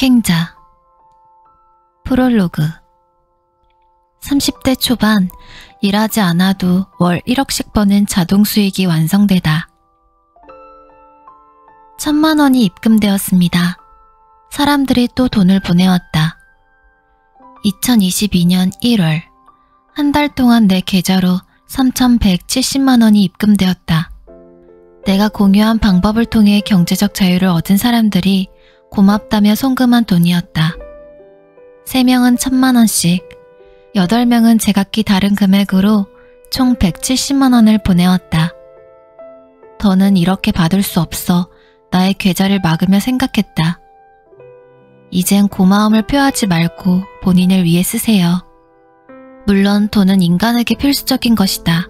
역행자. 프롤로그. 30대 초반, 일하지 않아도 월 1억씩 버는 자동 수익이 완성되다. 1,000만 원이 입금되었습니다. 사람들이 또 돈을 보내왔다. 2022년 1월, 한 달 동안 내 계좌로 3,170만 원이 입금되었다. 내가 공유한 방법을 통해 경제적 자유를 얻은 사람들이 고맙다며 송금한 돈이었다. 3명은 1,000만 원씩, 8명은 제각기 다른 금액으로 총 170만 원을 보내왔다. 더는 이렇게 받을 수 없어 나의 계좌를 막으며 생각했다. 이젠 고마움을 표하지 말고 본인을 위해 쓰세요. 물론 돈은 인간에게 필수적인 것이다.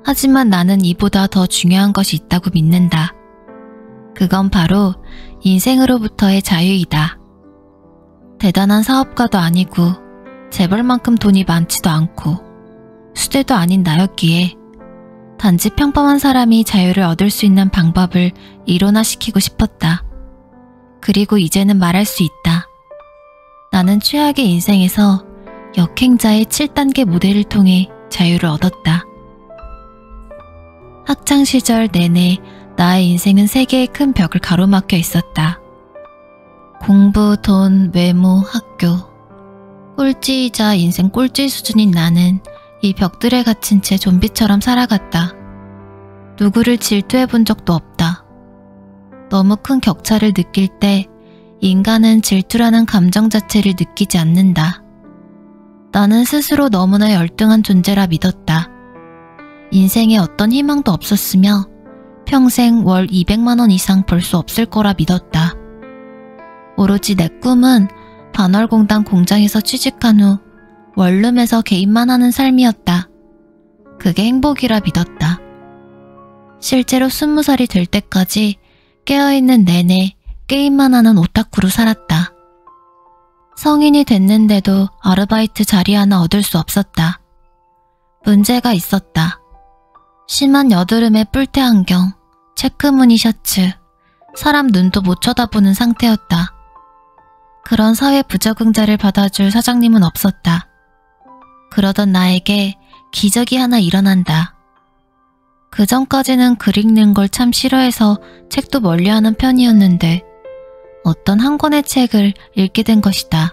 하지만 나는 이보다 더 중요한 것이 있다고 믿는다. 그건 바로 인생으로부터의 자유이다. 대단한 사업가도 아니고 재벌만큼 돈이 많지도 않고 수대도 아닌 나였기에 단지 평범한 사람이 자유를 얻을 수 있는 방법을 일원화시키고 싶었다. 그리고 이제는 말할 수 있다. 나는 최악의 인생에서 역행자의 7단계 모델을 통해 자유를 얻었다. 학창시절 내내 나의 인생은 3개의 큰 벽을 가로막혀 있었다. 공부, 돈, 외모, 학교. 꼴찌이자 인생 꼴찌 수준인 나는 이 벽들에 갇힌 채 좀비처럼 살아갔다. 누구를 질투해 본 적도 없다. 너무 큰 격차를 느낄 때 인간은 질투라는 감정 자체를 느끼지 않는다. 나는 스스로 너무나 열등한 존재라 믿었다. 인생에 어떤 희망도 없었으며 평생 월 200만 원 이상 벌 수 없을 거라 믿었다. 오로지 내 꿈은 반월공단 공장에서 취직한 후 원룸에서 개인만 하는 삶이었다. 그게 행복이라 믿었다. 실제로 20살이 될 때까지 깨어있는 내내 게임만 하는 오타쿠로 살았다. 성인이 됐는데도 아르바이트 자리 하나 얻을 수 없었다. 문제가 있었다. 심한 여드름에 뿔테 안경, 체크무늬 셔츠, 사람 눈도 못 쳐다보는 상태였다. 그런 사회 부적응자를 받아줄 사장님은 없었다. 그러던 나에게 기적이 하나 일어난다. 그 전까지는 글 읽는 걸 참 싫어해서 책도 멀리하는 편이었는데 어떤 한 권의 책을 읽게 된 것이다.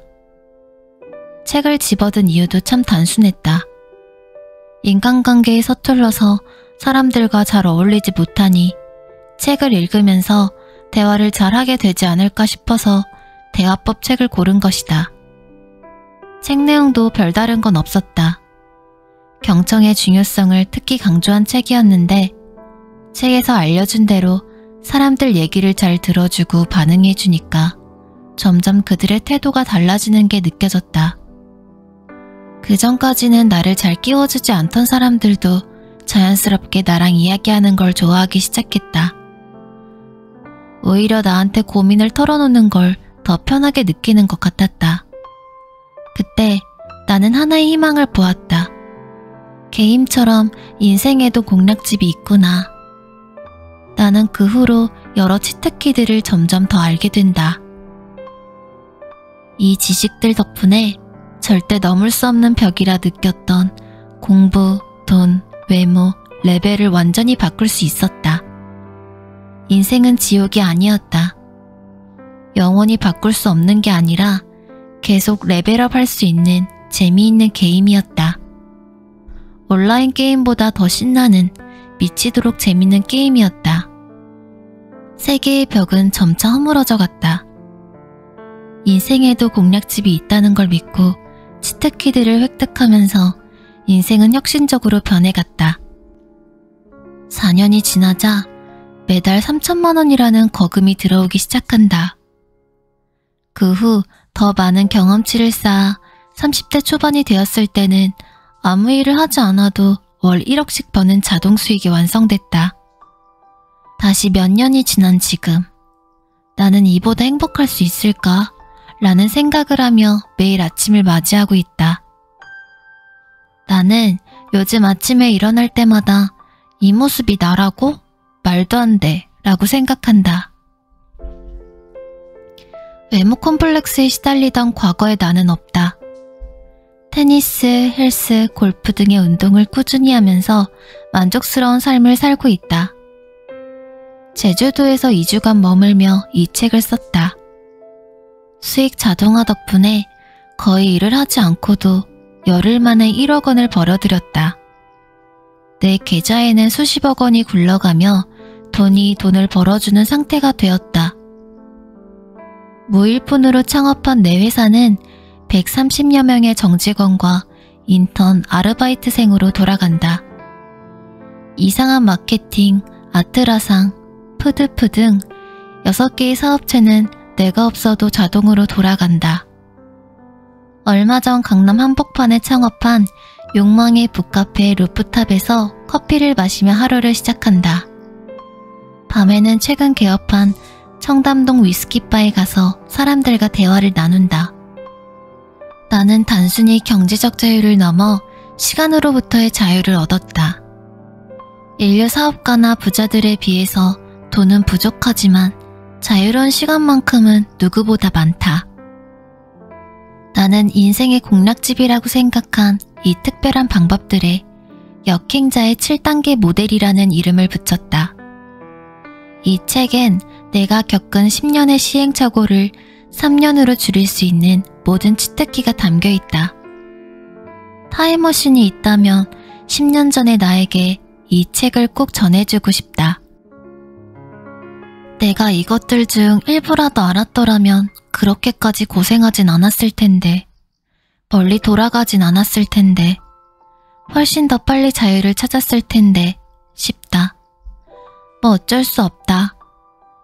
책을 집어든 이유도 참 단순했다. 인간관계에 서툴러서 사람들과 잘 어울리지 못하니 책을 읽으면서 대화를 잘하게 되지 않을까 싶어서 대화법 책을 고른 것이다. 책 내용도 별다른 건 없었다. 경청의 중요성을 특히 강조한 책이었는데 책에서 알려준 대로 사람들 얘기를 잘 들어주고 반응해주니까 점점 그들의 태도가 달라지는 게 느껴졌다. 그 전까지는 나를 잘 끼워주지 않던 사람들도 자연스럽게 나랑 이야기하는 걸 좋아하기 시작했다. 오히려 나한테 고민을 털어놓는 걸 더 편하게 느끼는 것 같았다. 그때 나는 하나의 희망을 보았다. 게임처럼 인생에도 공략집이 있구나. 나는 그 후로 여러 치트키들을 점점 더 알게 된다. 이 지식들 덕분에 절대 넘을 수 없는 벽이라 느꼈던 공부, 돈, 외모, 레벨을 완전히 바꿀 수 있었다. 인생은 지옥이 아니었다. 영원히 바꿀 수 없는 게 아니라 계속 레벨업 할 수 있는 재미있는 게임이었다. 온라인 게임보다 더 신나는 미치도록 재밌는 게임이었다. 세계의 벽은 점차 허물어져 갔다. 인생에도 공략집이 있다는 걸 믿고 치트키들을 획득하면서 인생은 혁신적으로 변해갔다. 4년이 지나자 매달 3,000만 원이라는 거금이 들어오기 시작한다. 그 후 더 많은 경험치를 쌓아 30대 초반이 되었을 때는 아무 일을 하지 않아도 월 1억씩 버는 자동 수익이 완성됐다. 다시 몇 년이 지난 지금, 나는 이보다 행복할 수 있을까? 라는 생각을 하며 매일 아침을 맞이하고 있다. 나는 요즘 아침에 일어날 때마다 이 모습이 나라고? 말도 안 돼 라고 생각한다. 외모 콤플렉스에 시달리던 과거의 나는 없다. 테니스, 헬스, 골프 등의 운동을 꾸준히 하면서 만족스러운 삶을 살고 있다. 제주도에서 2주간 머물며 이 책을 썼다. 수익 자동화 덕분에 거의 일을 하지 않고도 열흘 만에 1억 원을 벌어들였다. 내 계좌에는 수십억 원이 굴러가며 돈이 돈을 벌어주는 상태가 되었다. 무일푼으로 창업한 내 회사는 130여 명의 정직원과 인턴 아르바이트생으로 돌아간다. 이상한 마케팅, 아트라상, 푸드프 등 6개의 사업체는 내가 없어도 자동으로 돌아간다. 얼마 전 강남 한복판에 창업한 욕망의 북카페 루프탑에서 커피를 마시며 하루를 시작한다. 밤에는 최근 개업한 청담동 위스키바에 가서 사람들과 대화를 나눈다. 나는 단순히 경제적 자유를 넘어 시간으로부터의 자유를 얻었다. 인류 사업가나 부자들에 비해서 돈은 부족하지만 자유로운 시간만큼은 누구보다 많다. 나는 인생의 공략집이라고 생각한 이 특별한 방법들에 역행자의 7단계 모델이라는 이름을 붙였다. 이 책엔 내가 겪은 10년의 시행착오를 3년으로 줄일 수 있는 모든 치트키가 담겨 있다. 타임머신이 있다면 10년 전의 나에게 이 책을 꼭 전해주고 싶다. 내가 이것들 중 일부라도 알았더라면 그렇게까지 고생하진 않았을 텐데, 멀리 돌아가진 않았을 텐데, 훨씬 더 빨리 자유를 찾았을 텐데 싶다. 뭐 어쩔 수 없다.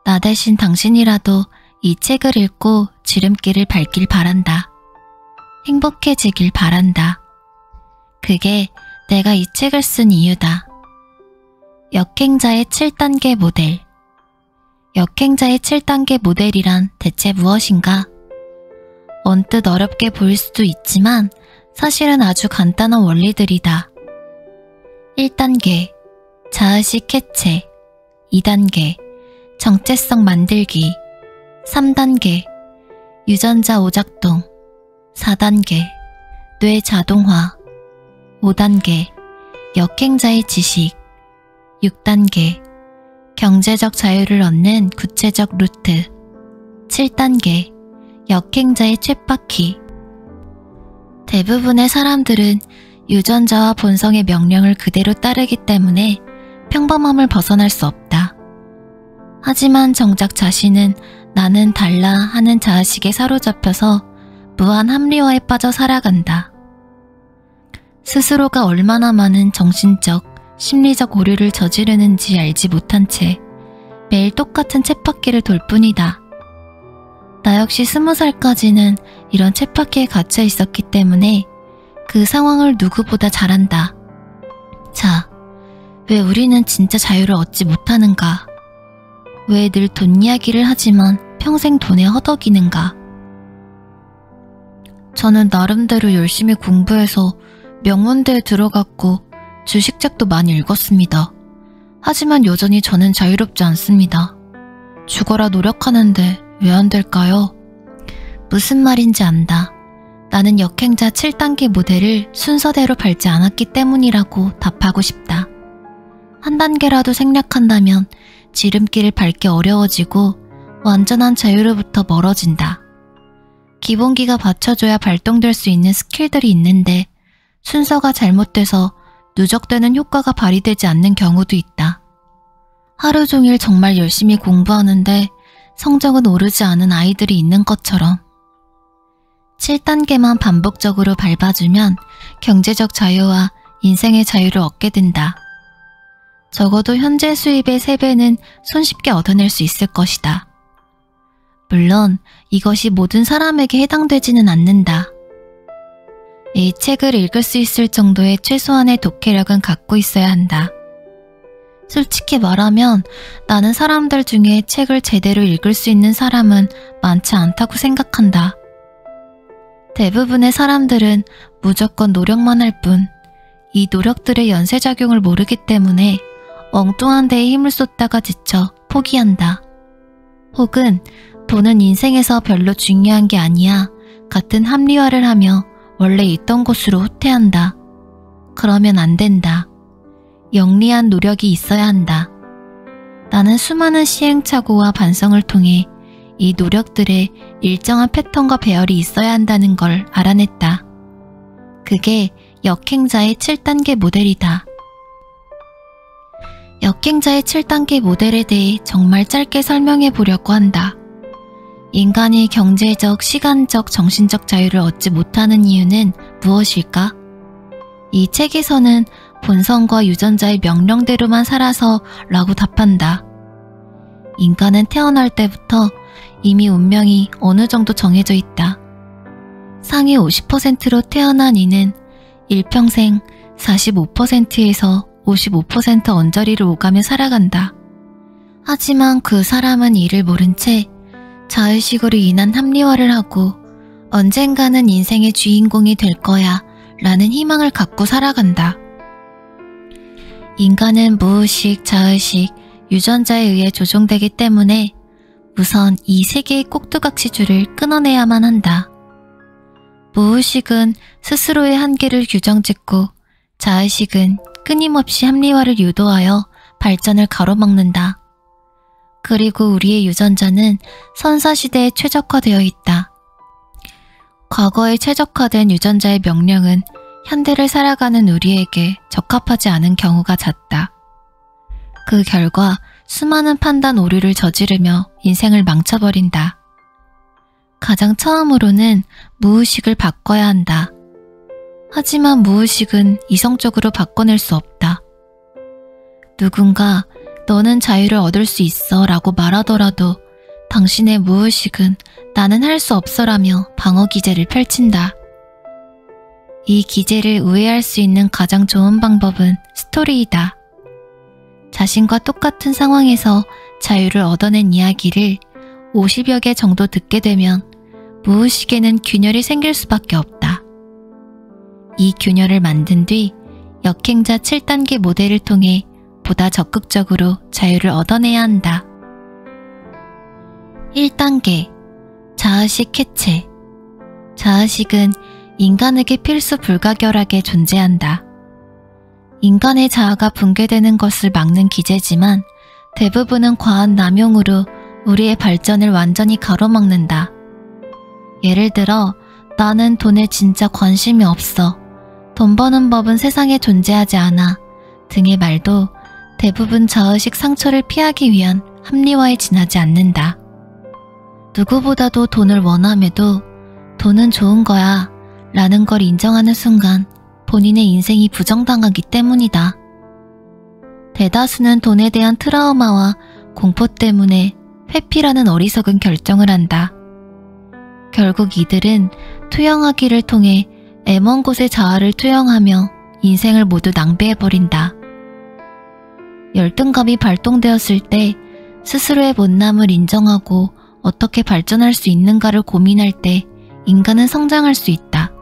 나 대신 당신이라도 이 책을 읽고 지름길을 밟길 바란다. 행복해지길 바란다. 그게 내가 이 책을 쓴 이유다. 역행자의 7단계 모델. 역행자의 7단계 모델이란 대체 무엇인가? 언뜻 어렵게 보일 수도 있지만 사실은 아주 간단한 원리들이다. 1단계, 자의식 해체. 2단계, 정체성 만들기. 3단계, 유전자 오작동. 4단계, 뇌 자동화. 5단계, 역행자의 지식. 6단계, 경제적 자유를 얻는 구체적 루트. 7단계, 역행자의 쳇바퀴. 대부분의 사람들은 유전자와 본성의 명령을 그대로 따르기 때문에 평범함을 벗어날 수 없다. 하지만 정작 자신은 나는 달라 하는 자아식에 사로잡혀서 무한 합리화에 빠져 살아간다. 스스로가 얼마나 많은 정신적, 심리적 오류를 저지르는지 알지 못한 채 매일 똑같은 쳇바퀴를 돌 뿐이다. 나 역시 20살까지는 이런 쳇바퀴에 갇혀 있었기 때문에 그 상황을 누구보다 잘 안다. 자, 왜 우리는 진짜 자유를 얻지 못하는가? 왜 늘 돈 이야기를 하지만 평생 돈에 허덕이는가? 저는 나름대로 열심히 공부해서 명문대에 들어갔고 주식책도 많이 읽었습니다. 하지만 여전히 저는 자유롭지 않습니다. 죽어라 노력하는데 왜 안 될까요? 무슨 말인지 안다. 나는 역행자 7단계 모델을 순서대로 밟지 않았기 때문이라고 답하고 싶다. 한 단계라도 생략한다면 지름길을 밟기 어려워지고 완전한 자유로부터 멀어진다. 기본기가 받쳐줘야 발동될 수 있는 스킬들이 있는데 순서가 잘못돼서 누적되는 효과가 발휘되지 않는 경우도 있다. 하루 종일 정말 열심히 공부하는데 성적은 오르지 않은 아이들이 있는 것처럼 7단계만 반복적으로 밟아주면 경제적 자유와 인생의 자유를 얻게 된다. 적어도 현재 수입의 3배는 손쉽게 얻어낼 수 있을 것이다. 물론 이것이 모든 사람에게 해당되지는 않는다. 이 책을 읽을 수 있을 정도의 최소한의 독해력은 갖고 있어야 한다. 솔직히 말하면 나는 사람들 중에 책을 제대로 읽을 수 있는 사람은 많지 않다고 생각한다. 대부분의 사람들은 무조건 노력만 할 뿐, 이 노력들의 연쇄작용을 모르기 때문에 엉뚱한 데에 힘을 쏟다가 지쳐 포기한다. 혹은 돈은 인생에서 별로 중요한 게 아니야. 같은 합리화를 하며 원래 있던 곳으로 후퇴한다. 그러면 안 된다. 영리한 노력이 있어야 한다. 나는 수많은 시행착오와 반성을 통해 이 노력들에 일정한 패턴과 배열이 있어야 한다는 걸 알아냈다. 그게 역행자의 7단계 모델이다. 역행자의 7단계 모델에 대해 정말 짧게 설명해 보려고 한다. 인간이 경제적, 시간적, 정신적 자유를 얻지 못하는 이유는 무엇일까? 이 책에서는 본성과 유전자의 명령대로만 살아서 라고 답한다. 인간은 태어날 때부터 이미 운명이 어느 정도 정해져 있다. 상위 50%로 태어난 이는 일평생 45%에서 55% 언저리를 오가며 살아간다. 하지만 그 사람은 이를 모른 채 자의식으로 인한 합리화를 하고 언젠가는 인생의 주인공이 될 거야 라는 희망을 갖고 살아간다. 인간은 무의식, 자의식, 유전자에 의해 조종되기 때문에 우선 이 세 개의 꼭두각시줄을 끊어내야만 한다. 무의식은 스스로의 한계를 규정짓고 자의식은 끊임없이 합리화를 유도하여 발전을 가로막는다. 그리고 우리의 유전자는 선사시대에 최적화되어 있다. 과거에 최적화된 유전자의 명령은 현대를 살아가는 우리에게 적합하지 않은 경우가 잦다. 그 결과 수많은 판단 오류를 저지르며 인생을 망쳐버린다. 가장 처음으로는 무의식을 바꿔야 한다. 하지만 무의식은 이성적으로 바꿔낼 수 없다. 누군가 너는 자유를 얻을 수 있어 라고 말하더라도 당신의 무의식은 나는 할 수 없어라며 방어 기제를 펼친다. 이 기제를 우회할 수 있는 가장 좋은 방법은 스토리이다. 자신과 똑같은 상황에서 자유를 얻어낸 이야기를 50여 개 정도 듣게 되면 무의식에는 균열이 생길 수밖에 없다. 이 균열을 만든 뒤 역행자 7단계 모델을 통해 보다 적극적으로 자유를 얻어내야 한다. 1단계 자의식 해체. 자의식은 인간에게 필수 불가결하게 존재한다. 인간의 자아가 붕괴되는 것을 막는 기제지만 대부분은 과한 남용으로 우리의 발전을 완전히 가로막는다. 예를 들어 나는 돈에 진짜 관심이 없어. 돈 버는 법은 세상에 존재하지 않아 등의 말도 대부분 자의식 상처를 피하기 위한 합리화에 지나지 않는다. 누구보다도 돈을 원함에도 돈은 좋은 거야 라는 걸 인정하는 순간 본인의 인생이 부정당하기 때문이다. 대다수는 돈에 대한 트라우마와 공포 때문에 회피라는 어리석은 결정을 한다. 결국 이들은 투영하기를 통해 애먼 곳에 자아를 투영하며 인생을 모두 낭비해버린다. 열등감이 발동되었을 때 스스로의 못남을 인정하고 어떻게 발전할 수 있는가를 고민할 때 인간은 성장할 수 있다.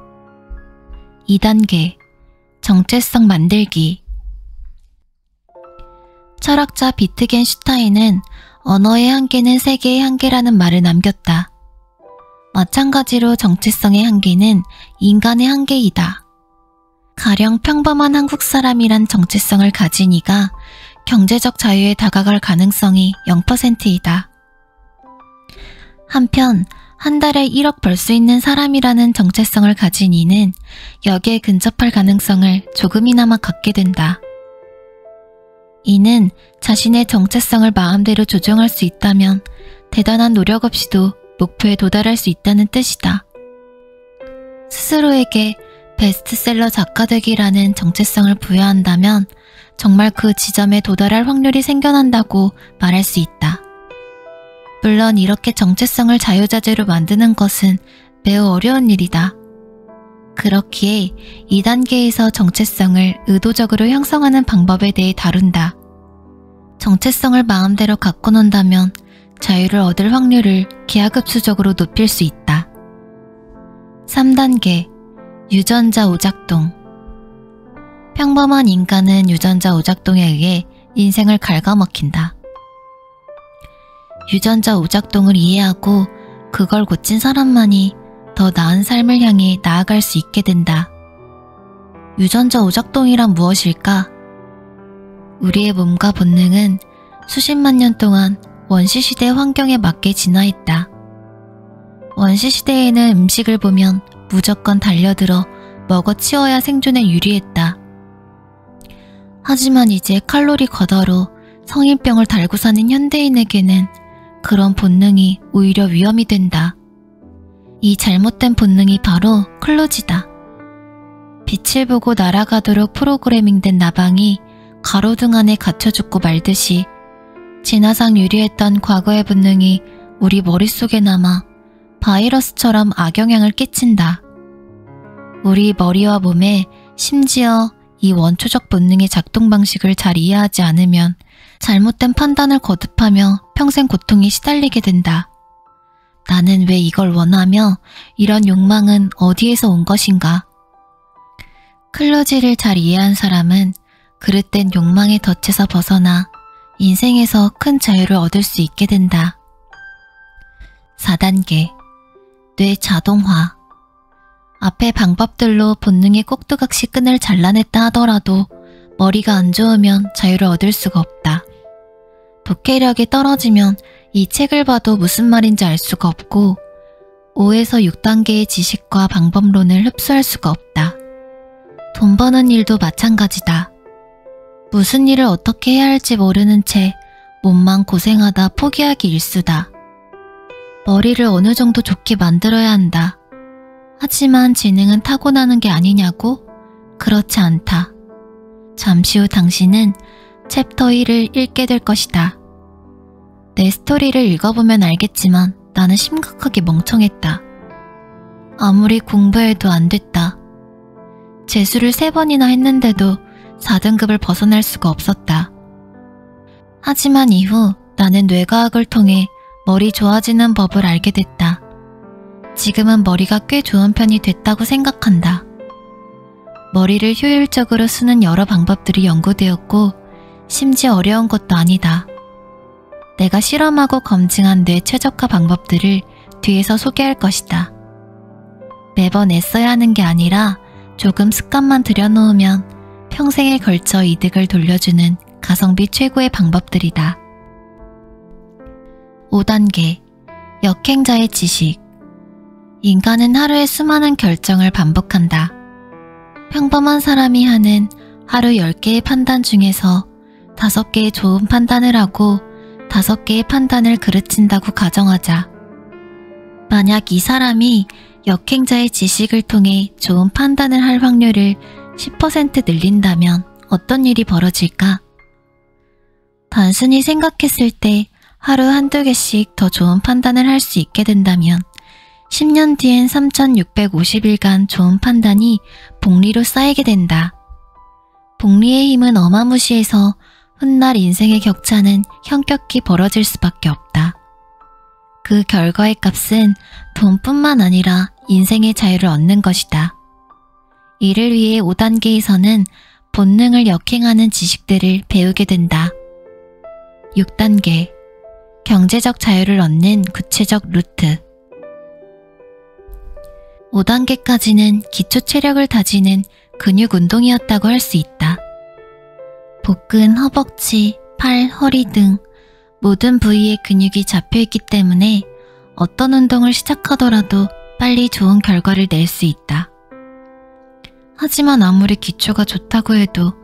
2단계 정체성 만들기. 철학자 비트겐슈타인은 언어의 한계는 세계의 한계라는 말을 남겼다. 마찬가지로 정체성의 한계는 인간의 한계이다. 가령 평범한 한국 사람이란 정체성을 가진 이가 경제적 자유에 다가갈 가능성이 0%이다. 한편 한 달에 1억 벌 수 있는 사람이라는 정체성을 가진 이는 여기에 근접할 가능성을 조금이나마 갖게 된다. 이는 자신의 정체성을 마음대로 조정할 수 있다면 대단한 노력 없이도 목표에 도달할 수 있다는 뜻이다. 스스로에게 베스트셀러 작가 되기라는 정체성을 부여한다면 정말 그 지점에 도달할 확률이 생겨난다고 말할 수 있다. 물론 이렇게 정체성을 자유자재로 만드는 것은 매우 어려운 일이다. 그렇기에 2단계에서 정체성을 의도적으로 형성하는 방법에 대해 다룬다. 정체성을 마음대로 갖고 논다면 자유를 얻을 확률을 기하급수적으로 높일 수 있다. 3단계 유전자 오작동. 평범한 인간은 유전자 오작동에 의해 인생을 갉아먹힌다. 유전자 오작동을 이해하고 그걸 고친 사람만이 더 나은 삶을 향해 나아갈 수 있게 된다. 유전자 오작동이란 무엇일까? 우리의 몸과 본능은 수십만 년 동안 원시시대 환경에 맞게 진화했다. 원시시대에는 음식을 보면 무조건 달려들어 먹어치워야 생존에 유리했다. 하지만 이제 칼로리 과다로 성인병을 달고 사는 현대인에게는 그런 본능이 오히려 위험이 된다. 이 잘못된 본능이 바로 클로즈다. 빛을 보고 날아가도록 프로그래밍된 나방이 가로등 안에 갇혀 죽고 말듯이 진화상 유리했던 과거의 본능이 우리 머릿속에 남아 바이러스처럼 악영향을 끼친다. 우리 머리와 몸에 심지어 이 원초적 본능의 작동 방식을 잘 이해하지 않으면 잘못된 판단을 거듭하며 평생 고통에 시달리게 된다. 나는 왜 이걸 원하며 이런 욕망은 어디에서 온 것인가? 클로즈를 잘 이해한 사람은 그릇된 욕망의 덫에서 벗어나 인생에서 큰 자유를 얻을 수 있게 된다. 4단계 뇌 자동화. 앞의 방법들로 본능의 꼭두각시 끈을 잘라냈다 하더라도 머리가 안 좋으면 자유를 얻을 수가 없다. 독해력이 떨어지면 이 책을 봐도 무슨 말인지 알 수가 없고 5에서 6단계의 지식과 방법론을 흡수할 수가 없다. 돈 버는 일도 마찬가지다. 무슨 일을 어떻게 해야 할지 모르는 채 몸만 고생하다 포기하기 일쑤다. 머리를 어느 정도 좋게 만들어야 한다. 하지만 지능은 타고나는 게 아니냐고? 그렇지 않다. 잠시 후 당신은 챕터 1을 읽게 될 것이다. 내 스토리를 읽어보면 알겠지만 나는 심각하게 멍청했다. 아무리 공부해도 안 됐다. 재수를 3번이나 했는데도 4등급을 벗어날 수가 없었다. 하지만 이후 나는 뇌과학을 통해 머리 좋아지는 법을 알게 됐다. 지금은 머리가 꽤 좋은 편이 됐다고 생각한다. 머리를 효율적으로 쓰는 여러 방법들이 연구되었고 심지어 어려운 것도 아니다. 내가 실험하고 검증한 뇌 최적화 방법들을 뒤에서 소개할 것이다. 매번 애써야 하는 게 아니라 조금 습관만 들여놓으면 평생에 걸쳐 이득을 돌려주는 가성비 최고의 방법들이다. 5단계 역행자의 지식. 인간은 하루에 수많은 결정을 반복한다. 평범한 사람이 하는 하루 10개의 판단 중에서 5개의 좋은 판단을 하고 5개의 판단을 그르친다고 가정하자. 만약 이 사람이 역행자의 지식을 통해 좋은 판단을 할 확률을 10% 늘린다면 어떤 일이 벌어질까? 단순히 생각했을 때 하루 1~2개씩 더 좋은 판단을 할 수 있게 된다면 10년 뒤엔 3650일간 좋은 판단이 복리로 쌓이게 된다. 복리의 힘은 어마무시해서 훗날 인생의 격차는 현격히 벌어질 수밖에 없다. 그 결과의 값은 돈뿐만 아니라 인생의 자유를 얻는 것이다. 이를 위해 5단계에서는 본능을 역행하는 지식들을 배우게 된다. 6단계 경제적 자유를 얻는 구체적 루트. 5단계까지는 기초 체력을 다지는 근육 운동이었다고 할 수 있다. 복근, 허벅지, 팔, 허리 등 모든 부위에 근육이 잡혀있기 때문에 어떤 운동을 시작하더라도 빨리 좋은 결과를 낼 수 있다. 하지만 아무리 기초가 좋다고 해도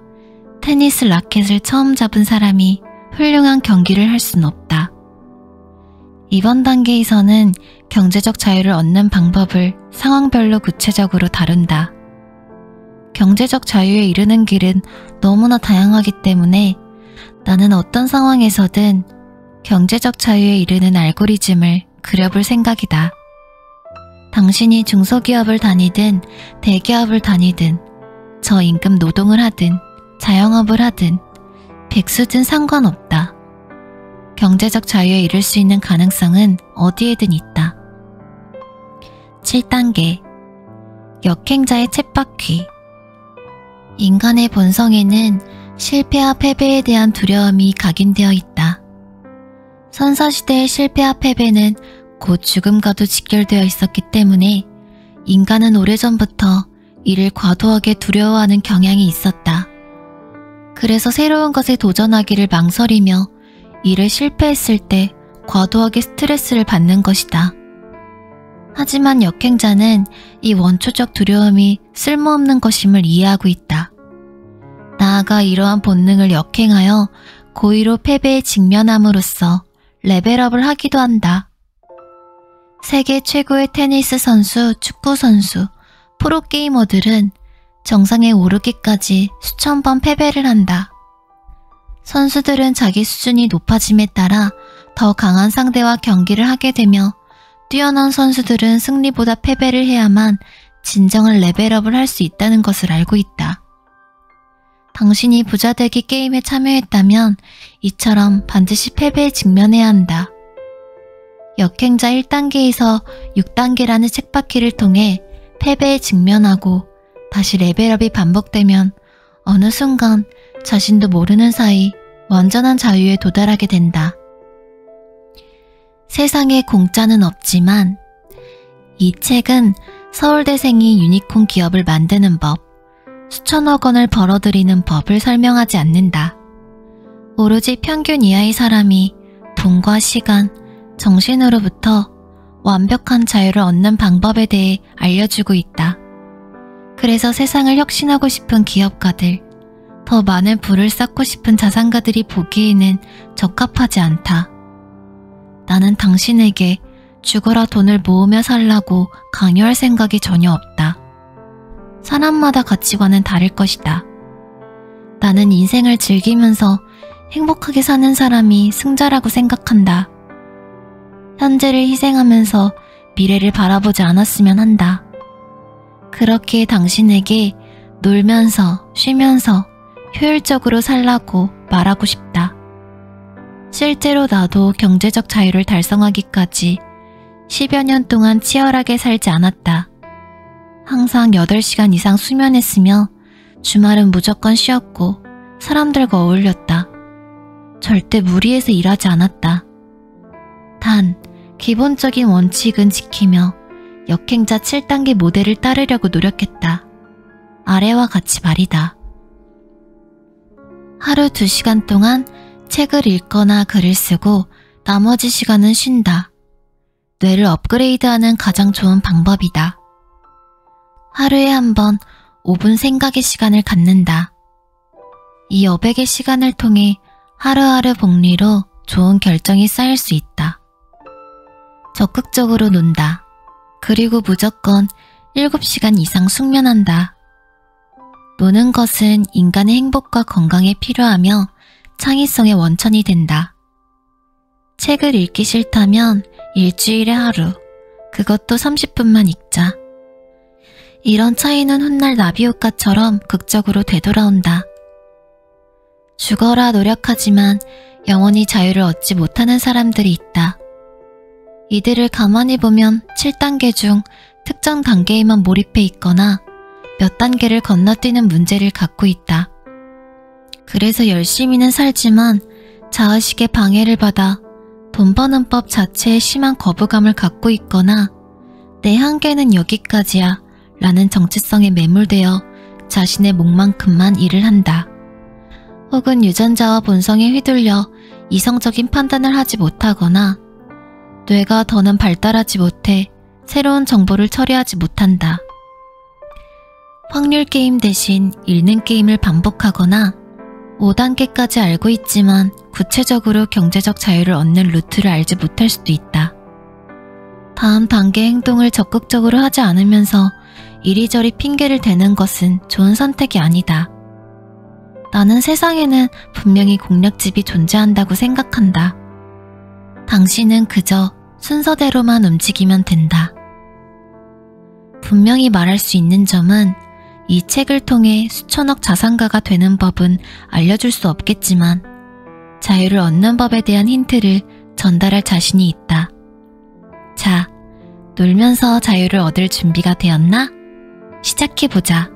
테니스 라켓을 처음 잡은 사람이 훌륭한 경기를 할 순 없다. 이번 단계에서는 경제적 자유를 얻는 방법을 상황별로 구체적으로 다룬다. 경제적 자유에 이르는 길은 너무나 다양하기 때문에 나는 어떤 상황에서든 경제적 자유에 이르는 알고리즘을 그려볼 생각이다. 당신이 중소기업을 다니든 대기업을 다니든 저임금 노동을 하든 자영업을 하든 백수든 상관없다. 경제적 자유에 이를 수 있는 가능성은 어디에든 있다. 7단계 역행자의 쳇바퀴. 인간의 본성에는 실패와 패배에 대한 두려움이 각인되어 있다. 선사시대의 실패와 패배는 곧 죽음과도 직결되어 있었기 때문에 인간은 오래전부터 이를 과도하게 두려워하는 경향이 있었다. 그래서 새로운 것에 도전하기를 망설이며 이를 실패했을 때 과도하게 스트레스를 받는 것이다. 하지만 역행자는 이 원초적 두려움이 쓸모없는 것임을 이해하고 있다. 나아가 이러한 본능을 역행하여 고의로 패배에 직면함으로써 레벨업을 하기도 한다. 세계 최고의 테니스 선수, 축구 선수, 프로게이머들은 정상에 오르기까지 수천 번 패배를 한다. 선수들은 자기 수준이 높아짐에 따라 더 강한 상대와 경기를 하게 되며 뛰어난 선수들은 승리보다 패배를 해야만 진정한 레벨업을 할 수 있다는 것을 알고 있다. 당신이 부자 되기 게임에 참여했다면 이처럼 반드시 패배에 직면해야 한다. 역행자 1단계에서 6단계라는 쳇바퀴를 통해 패배에 직면하고 다시 레벨업이 반복되면 어느 순간 자신도 모르는 사이 완전한 자유에 도달하게 된다. 세상에 공짜는 없지만 이 책은 서울대생이 유니콘 기업을 만드는 법, 수천억 원을 벌어들이는 법을 설명하지 않는다. 오로지 평균 이하의 사람이 돈과 시간, 정신으로부터 완벽한 자유를 얻는 방법에 대해 알려주고 있다. 그래서 세상을 혁신하고 싶은 기업가들, 더 많은 부를 쌓고 싶은 자산가들이 보기에는 적합하지 않다. 나는 당신에게 죽어라 돈을 모으며 살라고 강요할 생각이 전혀 없다. 사람마다 가치관은 다를 것이다. 나는 인생을 즐기면서 행복하게 사는 사람이 승자라고 생각한다. 현재를 희생하면서 미래를 바라보지 않았으면 한다. 그렇게 당신에게 놀면서 쉬면서 효율적으로 살라고 말하고 싶다. 실제로 나도 경제적 자유를 달성하기까지 10여 년 동안 치열하게 살지 않았다. 항상 8시간 이상 수면했으며 주말은 무조건 쉬었고 사람들과 어울렸다. 절대 무리해서 일하지 않았다. 단, 기본적인 원칙은 지키며 역행자 7단계 모델을 따르려고 노력했다. 아래와 같이 말이다. 하루 2시간 동안 책을 읽거나 글을 쓰고 나머지 시간은 쉰다. 뇌를 업그레이드하는 가장 좋은 방법이다. 하루에 한 번 5분 생각의 시간을 갖는다. 이 여백의 시간을 통해 하루하루 복리로 좋은 결정이 쌓일 수 있다. 적극적으로 논다. 그리고 무조건 7시간 이상 숙면한다. 노는 것은 인간의 행복과 건강에 필요하며 창의성의 원천이 된다. 책을 읽기 싫다면 일주일에 하루, 그것도 30분만 읽자. 이런 차이는 훗날 나비효과처럼 극적으로 되돌아온다. 죽어라 노력하지만 영원히 자유를 얻지 못하는 사람들이 있다. 이들을 가만히 보면 7단계 중 특정 단계에만 몰입해 있거나 몇 단계를 건너뛰는 문제를 갖고 있다. 그래서 열심히는 살지만 자의식의 방해를 받아 돈 버는 법 자체에 심한 거부감을 갖고 있거나 내 한계는 여기까지야 라는 정체성에 매몰되어 자신의 몫만큼만 일을 한다. 혹은 유전자와 본성에 휘둘려 이성적인 판단을 하지 못하거나 뇌가 더는 발달하지 못해 새로운 정보를 처리하지 못한다. 확률 게임 대신 읽는 게임을 반복하거나 5단계까지 알고 있지만 구체적으로 경제적 자유를 얻는 루트를 알지 못할 수도 있다. 다음 단계 행동을 적극적으로 하지 않으면서 이리저리 핑계를 대는 것은 좋은 선택이 아니다. 나는 세상에는 분명히 공략집이 존재한다고 생각한다. 당신은 그저 순서대로만 움직이면 된다. 분명히 말할 수 있는 점은 이 책을 통해 수천억 자산가가 되는 법은 알려줄 수 없겠지만 자유를 얻는 법에 대한 힌트를 전달할 자신이 있다. 자, 놀면서 자유를 얻을 준비가 되었나? 시작해보자.